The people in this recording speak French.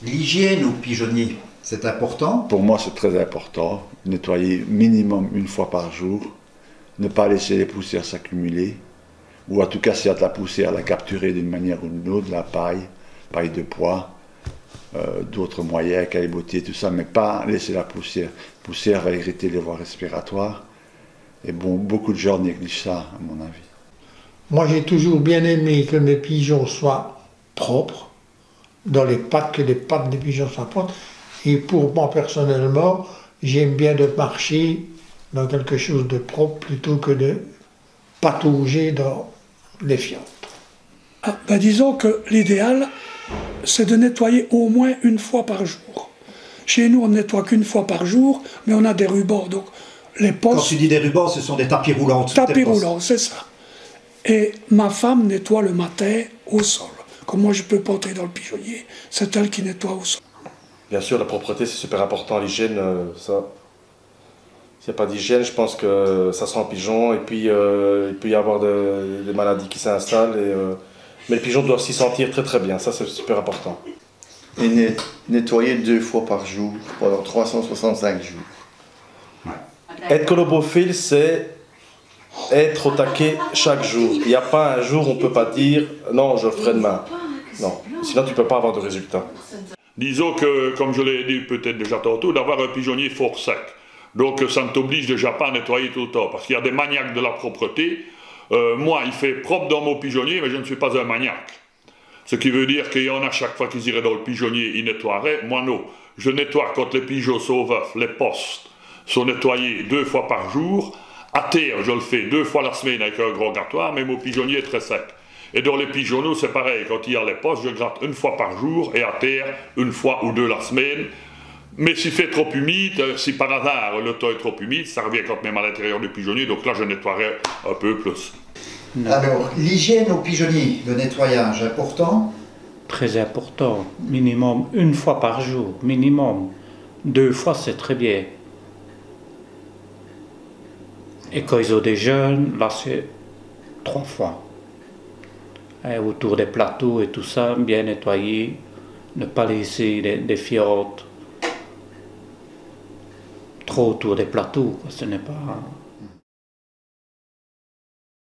L'hygiène au pigeonnier, c'est important? Pour moi, c'est très important. Nettoyer minimum une fois par jour. Ne pas laisser les poussières s'accumuler. Ou en tout cas, s'il y a de la poussière, la capturer d'une manière ou d'une autre, de la paille de pois, d'autres moyens, caillebotier, tout ça, mais pas laisser la poussière. La poussière va irriter les voies respiratoires. Et bon, beaucoup de gens négligent ça, à mon avis. Moi, j'ai toujours bien aimé que mes pigeons soient propres, dans les pattes, que les pattes des pigeons soient propres. Et pour moi, personnellement, j'aime bien de marcher dans quelque chose de propre plutôt que de patauger dans les fientes. Ah, ben disons que l'idéal, c'est de nettoyer au moins une fois par jour. Chez nous, on ne nettoie qu'une fois par jour, mais on a des rubans. Donc les postes. Quand tu dis des rubans, ce sont des tapis roulants. Tapis roulants, c'est ça. Et ma femme nettoie le matin au sol. Comme moi, je ne peux pas entrer dans le pigeonnier, c'est elle qui nettoie au sol. Bien sûr, la propreté, c'est super important. L'hygiène, ça. S'il n'y a pas d'hygiène, je pense que ça sent le pigeon. Et puis, il peut y avoir des maladies qui s'installent. Mais les pigeons doivent s'y sentir très très bien. Ça, c'est super important. Et nettoyer 2 fois par jour, pendant 365 jours. Ouais. Être colobophile, c'est être au taquet chaque jour. Il n'y a pas un jour où on ne peut pas dire « non, je le ferai demain ». Non, sinon tu ne peux pas avoir de résultat. Disons que, comme je l'ai dit peut-être déjà tantôt, d'avoir un pigeonnier fort sec. Donc ça ne t'oblige déjà pas à nettoyer tout le temps, parce qu'il y a des maniaques de la propreté. Moi, il fait propre dans mon pigeonnier, mais je ne suis pas un maniaque. Ce qui veut dire qu'il y en a chaque fois qu'ils iraient dans le pigeonnier, ils nettoieraient. Moi non. Je nettoie quand les pigeons sont veufs, les postes sont nettoyés 2 fois par jour. À terre, je le fais 2 fois la semaine avec un gros grattoir, mais mon pigeonnier est très sec. Et dans les pigeonneaux, c'est pareil. Quand il y a les postes, je gratte 1 fois par jour et à terre, 1 fois ou 2 la semaine. Mais s'il fait trop humide, si par hasard le temps est trop humide, ça revient quand même à l'intérieur du pigeonnier, donc là je nettoierai un peu plus. Alors, l'hygiène au pigeonnier, le nettoyage, important? Très important, minimum 1 fois par jour, minimum. 2 fois c'est très bien. Et quand ils ont des jeunes, là c'est 3 fois. Et autour des plateaux et tout ça, bien nettoyer, ne pas laisser des fientes trop autour des plateaux, ce n'est pas